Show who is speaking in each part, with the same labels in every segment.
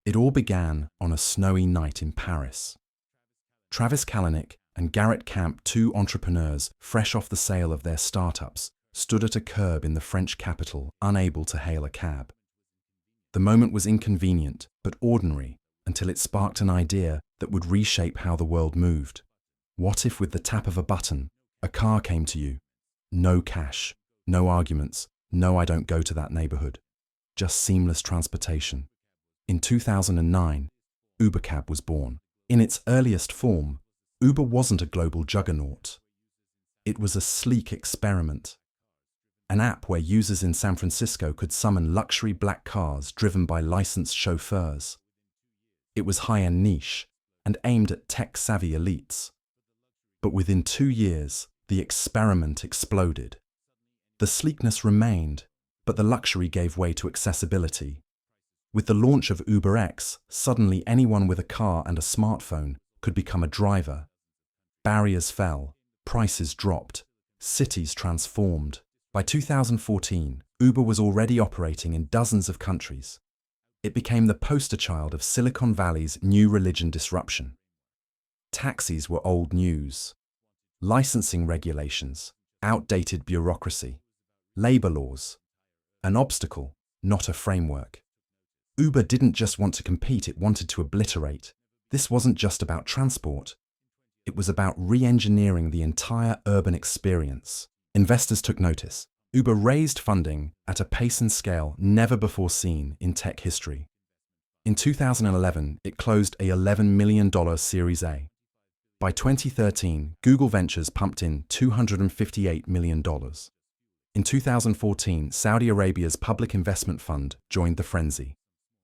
Speaker 1: It all began on a snowy night in Paris. Travis Kalanick and Garrett Camp, two entrepreneurs fresh off the sale of their startups, stood at a curb in the French capital, unable to hail a cab. The moment was inconvenient but ordinary until it sparked an idea that would reshape how the world moved. What if with the tap of a button, a car came to you? No cash, no arguments, no I don't go to that neighborhood. Just seamless transportation. In 2009, UberCab was born. In its earliest form, Uber wasn't a global juggernaut. It was a sleek experiment. An app where users in San Francisco could summon luxury black cars driven by licensed chauffeurs. It was high-end niche and aimed at tech-savvy elites. But within 2 years, the experiment exploded. The sleekness remained, but the luxury gave way to accessibility. With the launch of UberX, suddenly anyone with a car and a smartphone could become a driver. Barriers fell, prices dropped, cities transformed. By 2014, Uber was already operating in dozens of countries. It became the poster child of Silicon Valley's new religion disruption. Taxis were old news. Licensing regulations, outdated bureaucracy, labor laws. An obstacle, not a framework. Uber didn't just want to compete, it wanted to obliterate. This wasn't just about transport. It was about re-engineering the entire urban experience. Investors took notice. Uber raised funding at a pace and scale never before seen in tech history. In 2011, it closed a $11 million Series A. By 2013, Google Ventures pumped in $258 million. In 2014, Saudi Arabia's public investment fund joined the frenzy.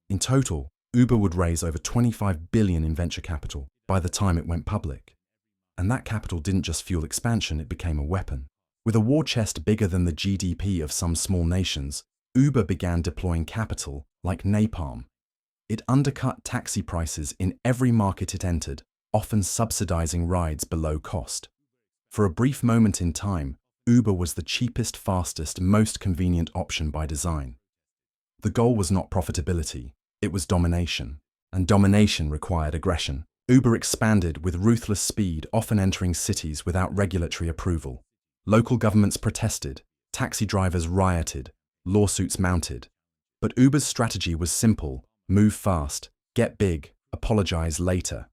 Speaker 1: In total, Uber would raise over $25 billion in venture capital by the time it went public. And that capital didn't just fuel expansion, it became a weapon. With a war chest bigger than the GDP of some small nations, Uber began deploying capital like napalm. It undercut taxi prices in every market it entered, often subsidizing rides below cost. For a brief moment in time, Uber was the cheapest, fastest, most convenient option by design. The goal was not profitability, it was domination. And domination required aggression. Uber expanded with ruthless speed, often entering cities without regulatory approval. Local governments protested, taxi drivers rioted, lawsuits mounted. But Uber's strategy was simple: move fast, get big, apologize later.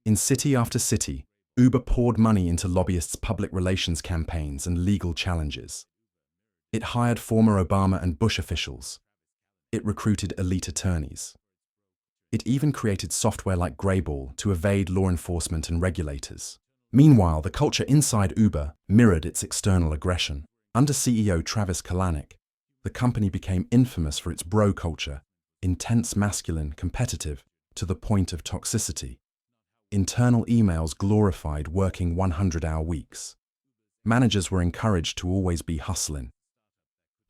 Speaker 1: In city after city, Uber poured money into lobbyists' public relations campaigns and legal challenges. It hired former Obama and Bush officials. It recruited elite attorneys. It even created software like Greyball to evade law enforcement and regulators. Meanwhile, the culture inside Uber mirrored its external aggression. Under CEO Travis Kalanick, the company became infamous for its bro culture, intense, masculine, competitive, to the point of toxicity. Internal emails glorified working 100-hour weeks. Managers were encouraged to always be hustling.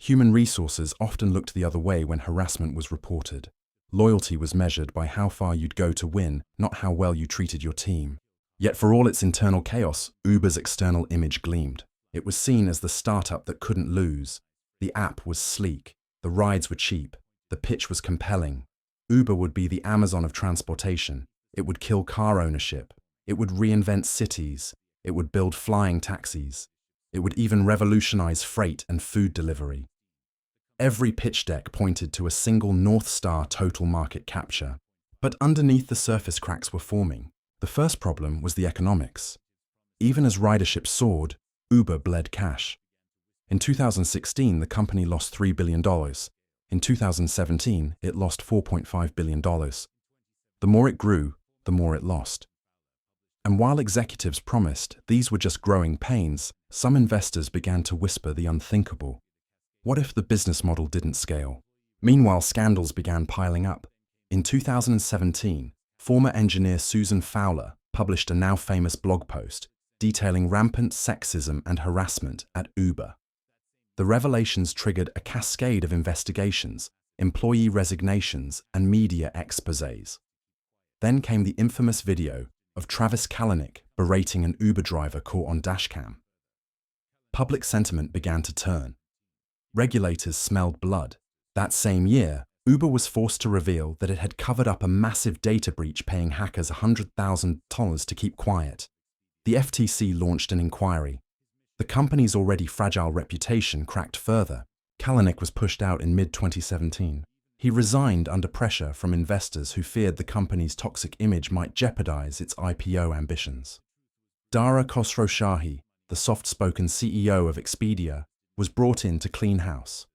Speaker 1: Human resources often looked the other way when harassment was reported. Loyalty was measured by how far you'd go to win, not how well you treated your team. Yet for all its internal chaos, Uber's external image gleamed. It was seen as the startup that couldn't lose. The app was sleek, the rides were cheap, the pitch was compelling. Uber would be the Amazon of transportation. It would kill car ownership. It would reinvent cities. It would build flying taxis. It would even revolutionize freight and food delivery. Every pitch deck pointed to a single North Star: total market capture. But underneath the surface, cracks were forming. The first problem was the economics. Even as ridership soared, Uber bled cash. In 2016, the company lost $3 billion. In 2017, it lost $4.5 billion. The more it grew, the more it lost. And while executives promised these were just growing pains, some investors began to whisper the unthinkable. What if the business model didn't scale? Meanwhile, scandals began piling up. In 2017, former engineer Susan Fowler published a now famous blog post detailing rampant sexism and harassment at Uber. The revelations triggered a cascade of investigations, employee resignations, and media exposés. Then came the infamous video of Travis Kalanick berating an Uber driver caught on dashcam. Public sentiment began to turn. Regulators smelled blood. That same year, Uber was forced to reveal that it had covered up a massive data breach, paying hackers $100,000 to keep quiet. The FTC launched an inquiry. The company's already fragile reputation cracked further. Kalanick was pushed out in mid-2017. He resigned under pressure from investors who feared the company's toxic image might jeopardize its IPO ambitions. Dara Khosrowshahi, the soft-spoken CEO of Expedia, was brought in to clean house.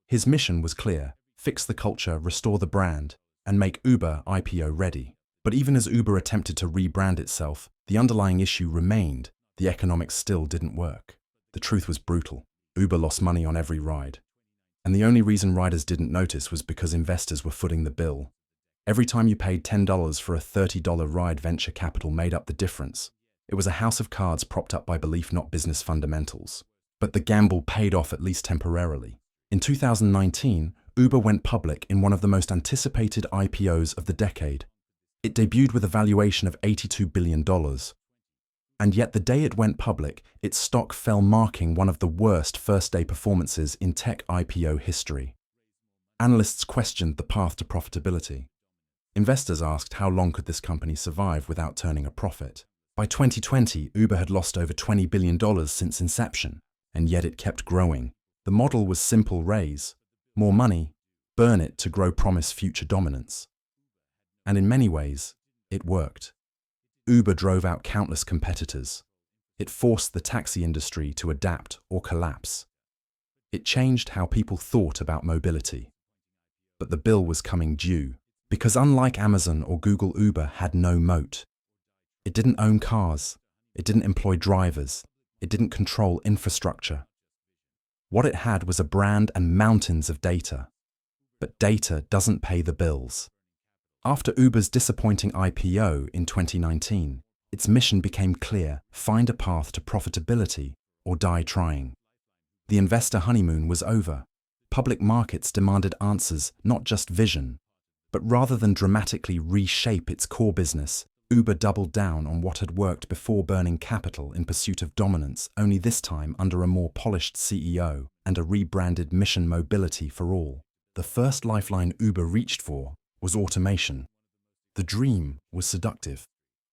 Speaker 1: His mission was clear: fix the culture, restore the brand, and make Uber IPO ready. But even as Uber attempted to rebrand itself, the underlying issue remained: the economics still didn't work. The truth was brutal. Uber lost money on every ride. And the only reason riders didn't notice was because investors were footing the bill. Every time you paid $10 for a $30 ride, venture capital made up the difference. It was a house of cards propped up by belief, not business fundamentals. But the gamble paid off, at least temporarily. In 2019, Uber went public in one of the most anticipated IPOs of the decade. It debuted with a valuation of $82 billion. And yet the day it went public, its stock fell, marking one of the worst first-day performances in tech IPO history. Analysts questioned the path to profitability. Investors asked how long could this company survive without turning a profit. By 2020, Uber had lost over $20 billion since inception, and yet it kept growing. The model was simple: raise more money, burn it to grow, promise future dominance. And in many ways, it worked. Uber drove out countless competitors. It forced the taxi industry to adapt or collapse. It changed how people thought about mobility. But the bill was coming due, because unlike Amazon or Google, Uber had no moat. It didn't own cars. It didn't employ drivers. It didn't control infrastructure. What it had was a brand and mountains of data. But data doesn't pay the bills. After Uber's disappointing IPO in 2019, its mission became clear: find a path to profitability or die trying. The investor honeymoon was over. Public markets demanded answers, not just vision. But rather than dramatically reshape its core business, Uber doubled down on what had worked before, burning capital in pursuit of dominance, only this time under a more polished CEO and a rebranded mission: mobility for all. The first lifeline Uber reached for was automation. The dream was seductive.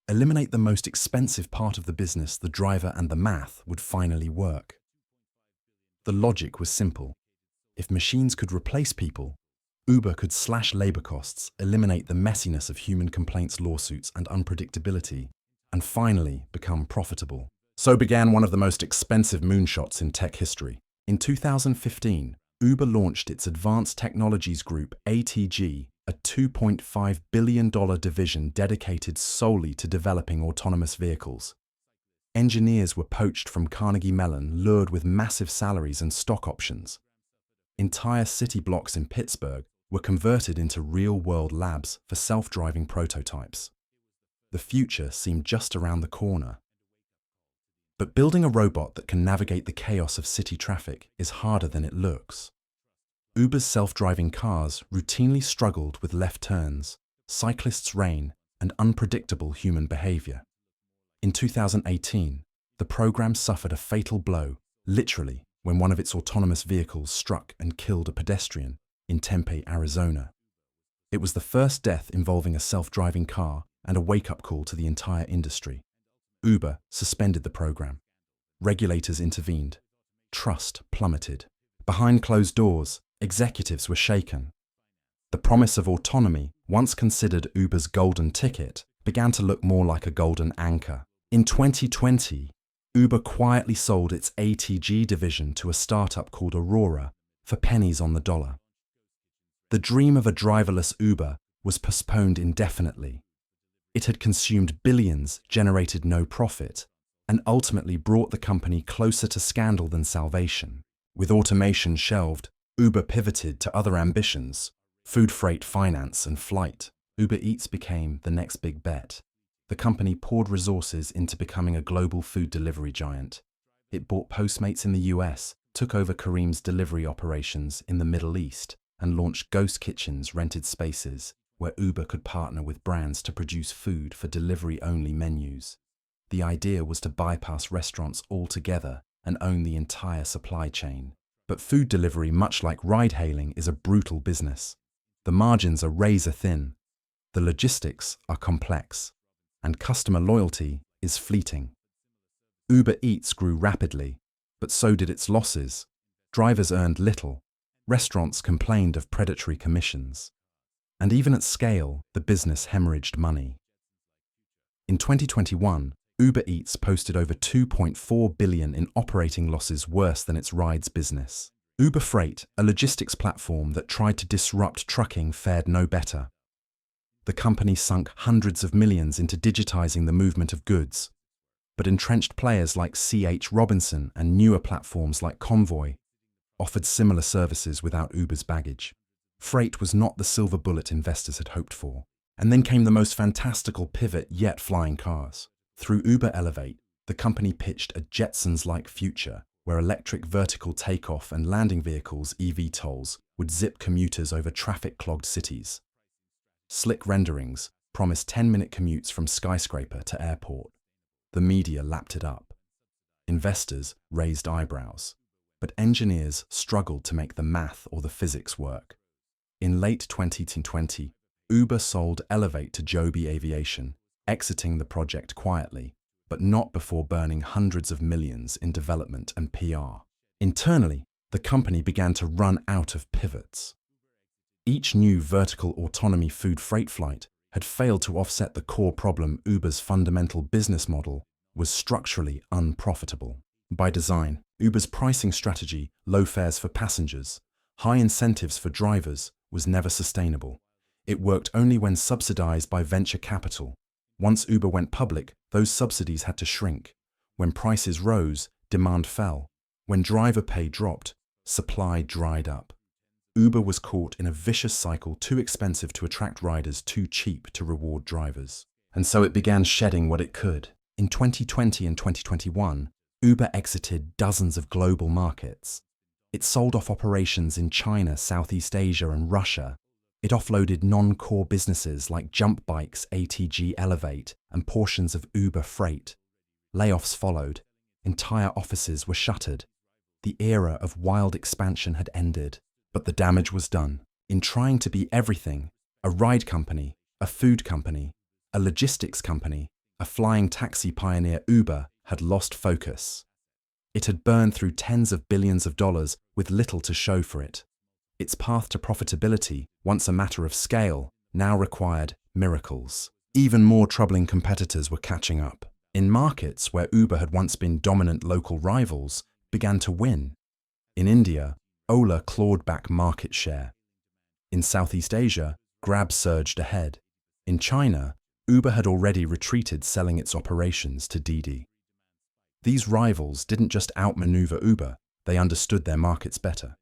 Speaker 1: Eliminate the most expensive part of the business, the driver, and the math would finally work. The logic was simple. If machines could replace people, Uber could slash labor costs, eliminate the messiness of human complaints, lawsuits, and unpredictability, and finally become profitable. So began one of the most expensive moonshots in tech history. In 2015, Uber launched its Advanced Technologies Group, ATG, a $2.5 billion division dedicated solely to developing autonomous vehicles. Engineers were poached from Carnegie Mellon, lured with massive salaries and stock options. Entire city blocks in Pittsburgh were converted into real-world labs for self-driving prototypes. The future seemed just around the corner. But building a robot that can navigate the chaos of city traffic is harder than it looks. Uber's self-driving cars routinely struggled with left turns, cyclists' rain, and unpredictable human behavior. In 2018, the program suffered a fatal blow, literally, when one of its autonomous vehicles struck and killed a pedestrian in Tempe, Arizona. It was the first death involving a self-driving car and a wake-up call to the entire industry. Uber suspended the program. Regulators intervened. Trust plummeted. Behind closed doors, executives were shaken. The promise of autonomy, once considered Uber's golden ticket, began to look more like a golden anchor. In 2020, Uber quietly sold its ATG division to a startup called Aurora for pennies on the dollar. The dream of a driverless Uber was postponed indefinitely. It had consumed billions, generated no profit, and ultimately brought the company closer to scandal than salvation. With automation shelved, Uber pivoted to other ambitions: food, freight, finance, and flight. Uber Eats became the next big bet. The company poured resources into becoming a global food delivery giant. It bought Postmates in the US, took over Careem's delivery operations in the Middle East, and launched ghost kitchens, rented spaces, where Uber could partner with brands to produce food for delivery-only menus. The idea was to bypass restaurants altogether and own the entire supply chain. But food delivery, much like ride-hailing, is a brutal business. The margins are razor thin, the logistics are complex, and customer loyalty is fleeting. Uber Eats grew rapidly, but so did its losses. Drivers earned little, restaurants complained of predatory commissions, and even at scale, the business hemorrhaged money. In 2021, Uber Eats posted over $2.4 billion in operating losses, worse than its rides business. Uber Freight, a logistics platform that tried to disrupt trucking, fared no better. The company sunk hundreds of millions into digitizing the movement of goods, but entrenched players like C.H. Robinson and newer platforms like Convoy offered similar services without Uber's baggage. Freight was not the silver bullet investors had hoped for. And then came the most fantastical pivot yet: flying cars. Through Uber Elevate, the company pitched a Jetsons-like future where electric vertical takeoff and landing vehicles, eVTOLs, would zip commuters over traffic-clogged cities. Slick renderings promised 10-minute commutes from skyscraper to airport. The media lapped it up. Investors raised eyebrows, but engineers struggled to make the math or the physics work. In late 2020, Uber sold Elevate to Joby Aviation, exiting the project quietly, but not before burning hundreds of millions in development and PR. Internally, the company began to run out of pivots. Each new vertical autonomy food freight flight had failed to offset the core problem. Uber's fundamental business model was structurally unprofitable. By design, Uber's pricing strategy, low fares for passengers, high incentives for drivers, was never sustainable. It worked only when subsidized by venture capital. Once Uber went public, those subsidies had to shrink. When prices rose, demand fell. When driver pay dropped, supply dried up. Uber was caught in a vicious cycle: too expensive to attract riders, too cheap to reward drivers. And so it began shedding what it could. In 2020 and 2021, Uber exited dozens of global markets. It sold off operations in China, Southeast Asia, and Russia. It offloaded non-core businesses like Jump Bikes, ATG Elevate, and portions of Uber Freight. Layoffs followed. Entire offices were shuttered. The era of wild expansion had ended. But the damage was done. In trying to be everything, a ride company, a food company, a logistics company, a flying taxi pioneer, Uber had lost focus. It had burned through tens of billions of dollars with little to show for it. Its path to profitability, once a matter of scale, now required miracles. Even more troubling competitors were catching up. In markets where Uber had once been dominant, local rivals began to win. In India, Ola clawed back market share. In Southeast Asia, Grab surged ahead. In China, Uber had already retreated, selling its operations to Didi. These rivals didn't just outmaneuver Uber, they understood their markets better.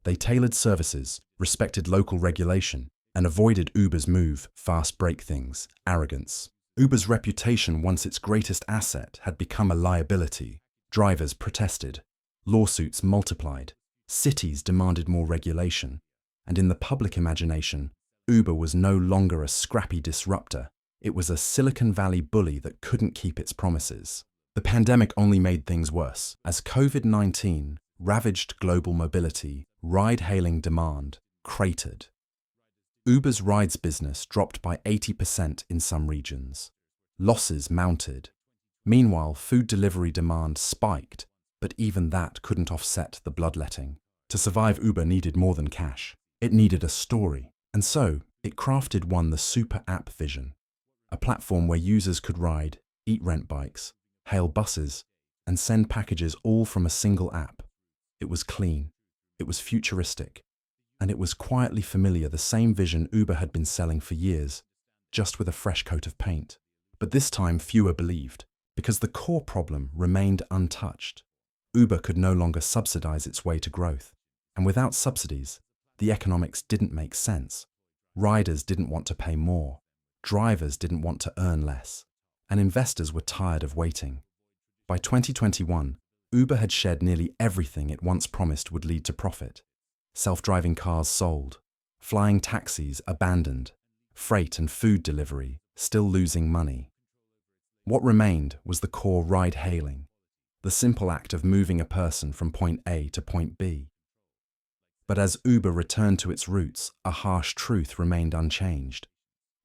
Speaker 1: They tailored services, respected local regulation, and avoided Uber's move: fast break things, arrogance. Uber's reputation, once its greatest asset, had become a liability. Drivers protested. Lawsuits multiplied. Cities demanded more regulation. And in the public imagination, Uber was no longer a scrappy disruptor. It was a Silicon Valley bully that couldn't keep its promises. The pandemic only made things worse. As COVID-19 ravaged global mobility, ride-hailing demand cratered. Uber's rides business dropped by 80% in some regions. Losses mounted. Meanwhile, food delivery demand spiked, but even that couldn't offset the bloodletting. To survive, Uber needed more than cash. It needed a story. And so, it crafted one: the super app vision. A platform where users could ride, eat, rent bikes, hail buses, and send packages all from a single app. It was clean. It was futuristic. And it was quietly familiar: the same vision Uber had been selling for years, just with a fresh coat of paint. But this time, fewer believed, because the core problem remained untouched. Uber could no longer subsidize its way to growth. And without subsidies, the economics didn't make sense. Riders didn't want to pay more. Drivers didn't want to earn less. And investors were tired of waiting. By 2021, Uber had shed nearly everything it once promised would lead to profit. Self-driving cars sold. Flying taxis abandoned. Freight and food delivery still losing money. What remained was the core ride-hailing. The simple act of moving a person from point A to point B. But as Uber returned to its roots, a harsh truth remained unchanged.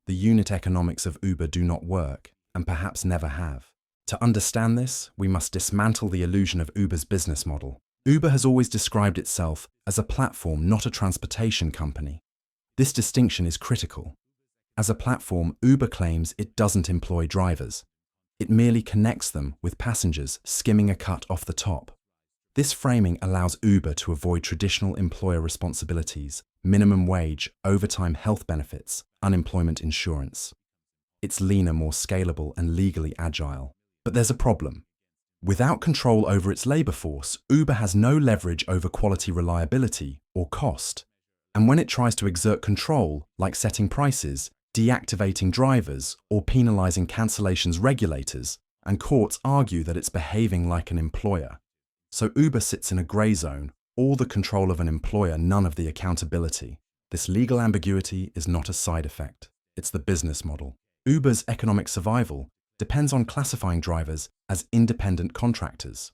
Speaker 1: The unit economics of Uber do not work, and perhaps never have. To understand this, we must dismantle the illusion of Uber's business model. Uber has always described itself as a platform, not a transportation company. This distinction is critical. As a platform, Uber claims it doesn't employ drivers. It merely connects them with passengers, skimming a cut off the top. This framing allows Uber to avoid traditional employer responsibilities, minimum wage, overtime health benefits, unemployment insurance. It's leaner, more scalable, and legally agile. But there's a problem. Without control over its labor force, Uber has no leverage over quality, reliability, or cost. And when it tries to exert control, like setting prices, deactivating drivers, or penalizing cancellations, regulators and courts argue that it's behaving like an employer. So Uber sits in a gray zone, all the control of an employer, none of the accountability. This legal ambiguity is not a side effect, it's the business model. Uber's economic survival depends on classifying drivers as independent contractors.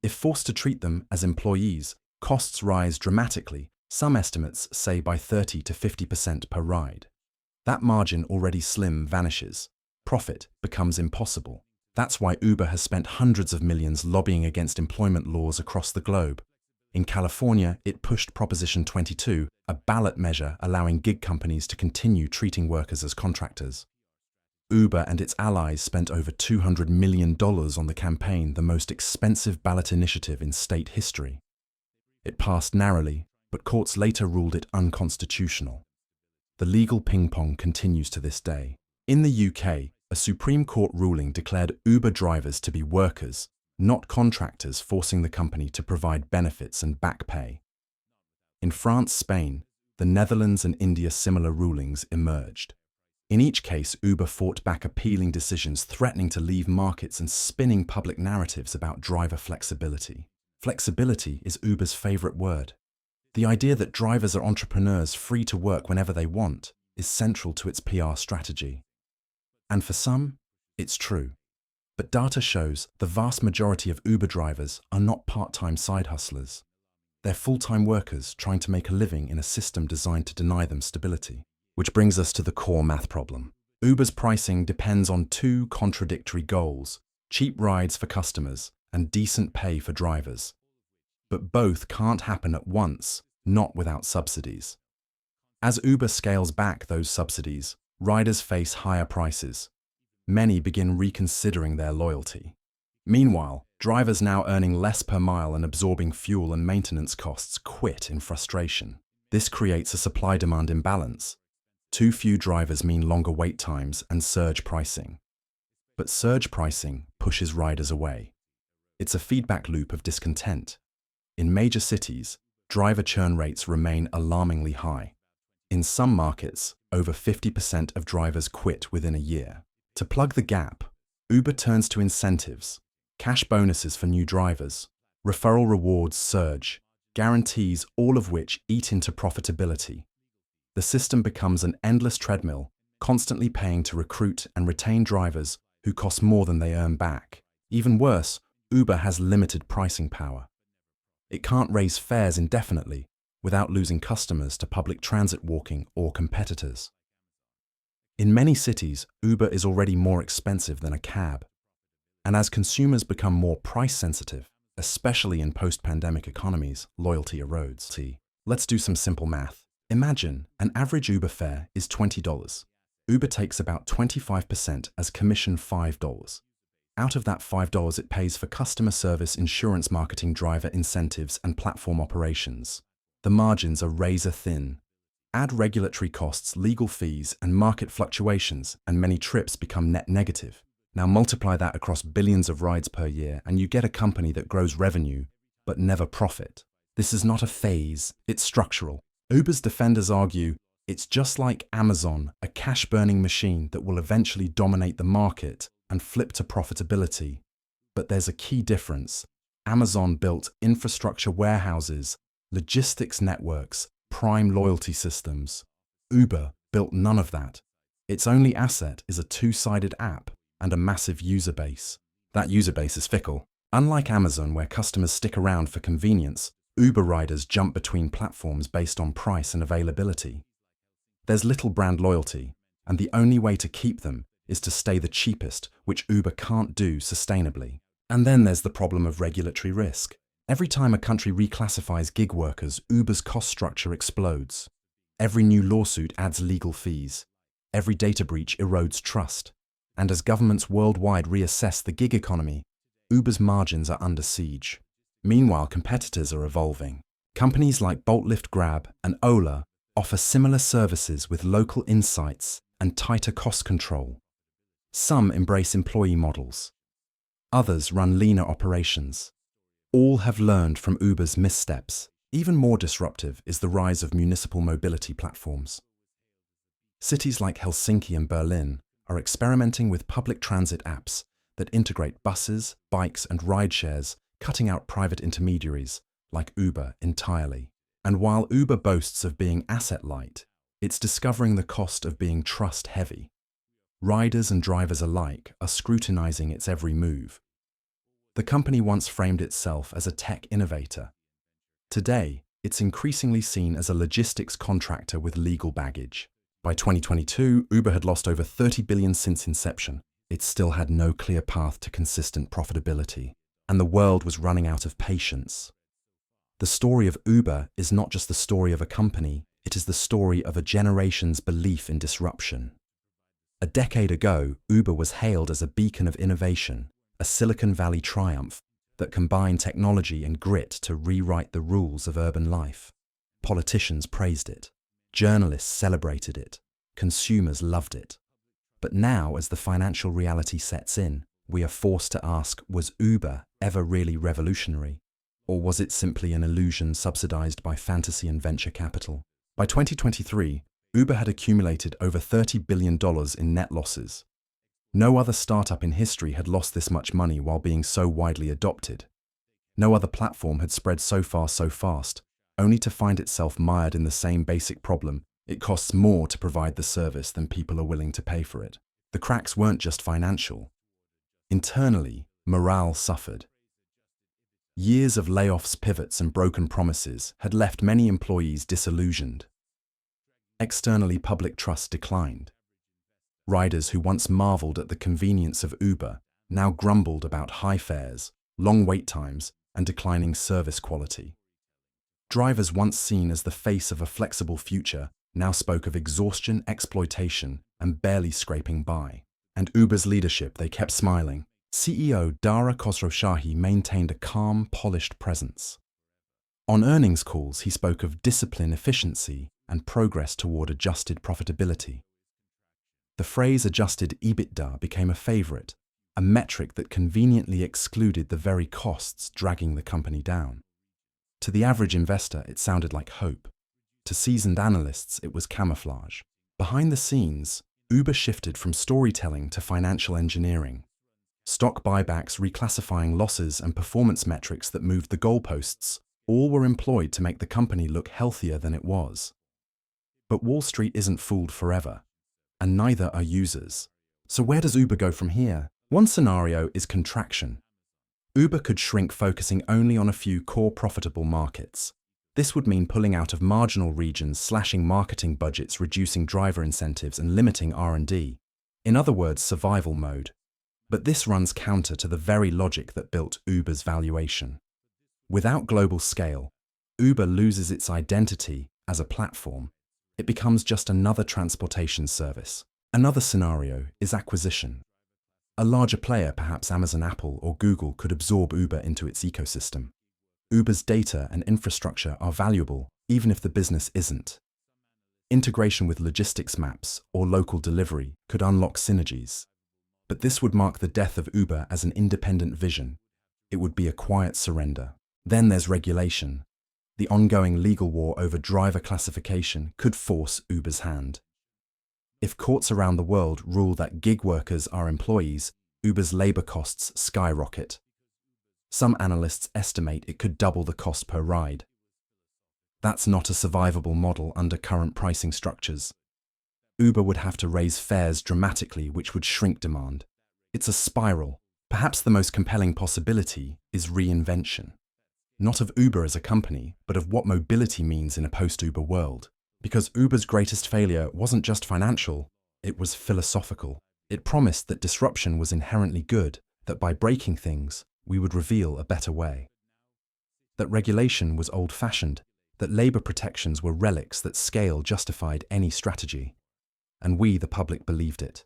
Speaker 1: If forced to treat them as employees, costs rise dramatically, some estimates say by 30 to 50% per ride. That margin, already slim, vanishes. Profit becomes impossible. That's why Uber has spent hundreds of millions lobbying against employment laws across the globe. In California, it pushed Proposition 22, a ballot measure allowing gig companies to continue treating workers as contractors. Uber and its allies spent over $200 million on the campaign, the most expensive ballot initiative in state history. It passed narrowly, but courts later ruled it unconstitutional. The legal ping-pong continues to this day. In the UK, a Supreme Court ruling declared Uber drivers to be workers, not contractors, forcing the company to provide benefits and back pay. In France, Spain, the Netherlands and India, similar rulings emerged. In each case, Uber fought back, appealing decisions, threatening to leave markets and spinning public narratives about driver flexibility. Flexibility is Uber's favorite word. The idea that drivers are entrepreneurs free to work whenever they want is central to its PR strategy. And for some, it's true. But data shows the vast majority of Uber drivers are not part-time side hustlers. They're full-time workers trying to make a living in a system designed to deny them stability. Which brings us to the core math problem. Uber's pricing depends on two contradictory goals: cheap rides for customers and decent pay for drivers. But both can't happen at once, not without subsidies. As Uber scales back those subsidies, riders face higher prices. Many begin reconsidering their loyalty. Meanwhile, drivers now earning less per mile and absorbing fuel and maintenance costs quit in frustration. This creates a supply-demand imbalance. Too few drivers mean longer wait times and surge pricing. But surge pricing pushes riders away. It's a feedback loop of discontent. In major cities, driver churn rates remain alarmingly high. In some markets, over 50% of drivers quit within a year. To plug the gap, Uber turns to incentives, cash bonuses for new drivers, referral rewards surge, guarantees, all of which eat into profitability. The system becomes an endless treadmill, constantly paying to recruit and retain drivers who cost more than they earn back. Even worse, Uber has limited pricing power. It can't raise fares indefinitely without losing customers to public transit, walking, or competitors. In many cities, Uber is already more expensive than a cab. And as consumers become more price-sensitive, especially in post-pandemic economies, loyalty erodes. Let's do some simple math. Imagine an average Uber fare is $20. Uber takes about 25% as commission, $5. Out of that $5 it pays for customer service, insurance, marketing, driver incentives, and platform operations. The margins are razor thin. Add regulatory costs, legal fees, and market fluctuations, and many trips become net negative. Now multiply that across billions of rides per year, and you get a company that grows revenue, but never profit. This is not a phase, it's structural. Uber's defenders argue it's just like Amazon, a cash-burning machine that will eventually dominate the market and flip to profitability. But there's a key difference. Amazon built infrastructure, warehouses, logistics networks, prime loyalty systems. Uber built none of that. Its only asset is a two-sided app and a massive user base. That user base is fickle. Unlike Amazon, where customers stick around for convenience, Uber riders jump between platforms based on price and availability. There's little brand loyalty, and the only way to keep them is to stay the cheapest, which Uber can't do sustainably. And then there's the problem of regulatory risk. Every time a country reclassifies gig workers, Uber's cost structure explodes. Every new lawsuit adds legal fees. Every data breach erodes trust. And as governments worldwide reassess the gig economy, Uber's margins are under siege. Meanwhile, competitors are evolving. Companies like Bolt, Lyft, Grab, and Ola offer similar services with local insights and tighter cost control. Some embrace employee models. Others run leaner operations. All have learned from Uber's missteps. Even more disruptive is the rise of municipal mobility platforms. Cities like Helsinki and Berlin are experimenting with public transit apps that integrate buses, bikes, and rideshares, cutting out private intermediaries like Uber entirely. And while Uber boasts of being asset-light, it's discovering the cost of being trust-heavy. Riders and drivers alike are scrutinizing its every move. The company once framed itself as a tech innovator. Today, it's increasingly seen as a logistics contractor with legal baggage. By 2022, Uber had lost over $30 billion since inception. It still had no clear path to consistent profitability, and the world was running out of patience. The story of Uber is not just the story of a company, it is the story of a generation's belief in disruption. A decade ago, Uber was hailed as a beacon of innovation, a Silicon Valley triumph that combined technology and grit to rewrite the rules of urban life. Politicians praised it. Journalists celebrated it. Consumers loved it. But now, as the financial reality sets in, we are forced to ask, was Uber ever really revolutionary? Or was it simply an illusion subsidized by fantasy and venture capital? By 2023, Uber had accumulated over $30 billion in net losses. No other startup in history had lost this much money while being so widely adopted. No other platform had spread so far so fast, only to find itself mired in the same basic problem. It costs more to provide the service than people are willing to pay for it. The cracks weren't just financial. Internally, morale suffered. Years of layoffs, pivots, and broken promises had left many employees disillusioned. Externally, public trust declined. Riders who once marveled at the convenience of Uber now grumbled about high fares, long wait times, and declining service quality. Drivers once seen as the face of a flexible future now spoke of exhaustion, exploitation, and barely scraping by. And Uber's leadership, they kept smiling. CEO Dara Khosrowshahi maintained a calm, polished presence. On earnings calls, he spoke of discipline, efficiency, and progress toward adjusted profitability. The phrase adjusted EBITDA became a favorite, a metric that conveniently excluded the very costs dragging the company down. To the average investor, it sounded like hope. To seasoned analysts, it was camouflage. Behind the scenes, Uber shifted from storytelling to financial engineering. Stock buybacks, reclassifying losses, and performance metrics that moved the goalposts all were employed to make the company look healthier than it was. But Wall Street isn't fooled forever, and neither are users. So where does Uber go from here? One scenario is contraction. Uber could shrink, focusing only on a few core profitable markets. This would mean pulling out of marginal regions, slashing marketing budgets, reducing driver incentives, and limiting R&D. In other words, survival mode. But this runs counter to the very logic that built Uber's valuation. Without global scale, Uber loses its identity as a platform. It becomes just another transportation service. Another scenario is acquisition. A larger player, perhaps Amazon, Apple, or Google, could absorb Uber into its ecosystem. Uber's data and infrastructure are valuable, even if the business isn't. Integration with logistics maps or local delivery could unlock synergies. But this would mark the death of Uber as an independent vision. It would be a quiet surrender. Then there's regulation. The ongoing legal war over driver classification could force Uber's hand. If courts around the world rule that gig workers are employees, Uber's labor costs skyrocket. Some analysts estimate it could double the cost per ride. That's not a survivable model under current pricing structures. Uber would have to raise fares dramatically, which would shrink demand. It's a spiral. Perhaps the most compelling possibility is reinvention. Not of Uber as a company, but of what mobility means in a post-Uber world. Because Uber's greatest failure wasn't just financial, it was philosophical. It promised that disruption was inherently good, that by breaking things, we would reveal a better way. That regulation was old-fashioned, that labor protections were relics that scale justified any strategy. And we, the public, believed it.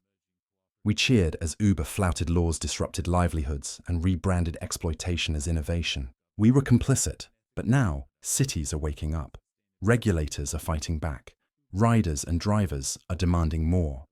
Speaker 1: We cheered as Uber flouted laws, disrupted livelihoods, and rebranded exploitation as innovation. We were complicit, but now cities are waking up. Regulators are fighting back. Riders and drivers are demanding more.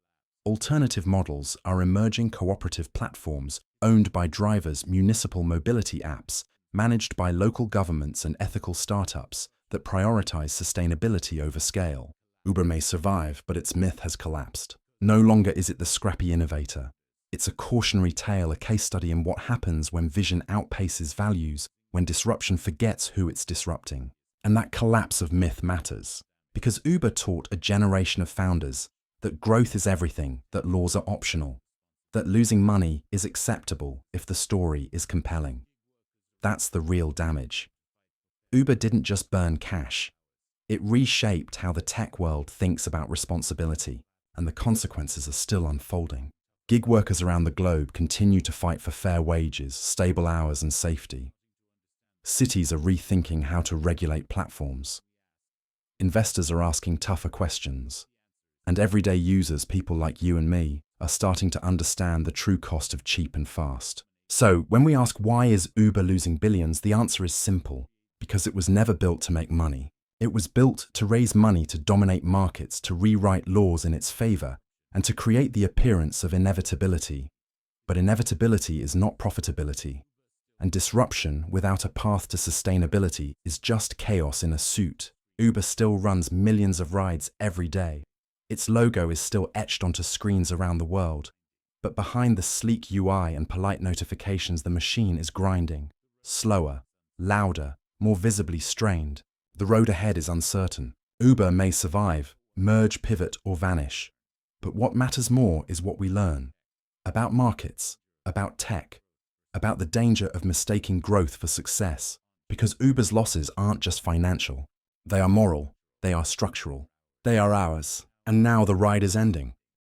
Speaker 1: Alternative models are emerging, cooperative platforms owned by drivers, municipal mobility apps, managed by local governments and ethical startups that prioritize sustainability over scale. Uber may survive, but its myth has collapsed. No longer is it the scrappy innovator. It's a cautionary tale, a case study in what happens when vision outpaces values, when disruption forgets who it's disrupting. And that collapse of myth matters, because Uber taught a generation of founders that growth is everything, that laws are optional, that losing money is acceptable if the story is compelling. That's the real damage. Uber didn't just burn cash. It reshaped how the tech world thinks about responsibility, and the consequences are still unfolding. Gig workers around the globe continue to fight for fair wages, stable hours, and safety. Cities are rethinking how to regulate platforms. Investors are asking tougher questions. And everyday users, people like you and me, are starting to understand the true cost of cheap and fast. So, when we ask why is Uber losing billions, the answer is simple. Because it was never built to make money. It was built to raise money, to dominate markets, to rewrite laws in its favor, and to create the appearance of inevitability. But inevitability is not profitability. And disruption without a path to sustainability is just chaos in a suit. Uber still runs millions of rides every day. Its logo is still etched onto screens around the world. But behind the sleek UI and polite notifications, the machine is grinding. Slower, louder, more visibly strained. The road ahead is uncertain. Uber may survive, merge, pivot, or vanish. But what matters more is what we learn. About markets, about tech, about the danger of mistaking growth for success. Because Uber's losses aren't just financial. They are moral, they are structural. They are ours. And now the ride is ending.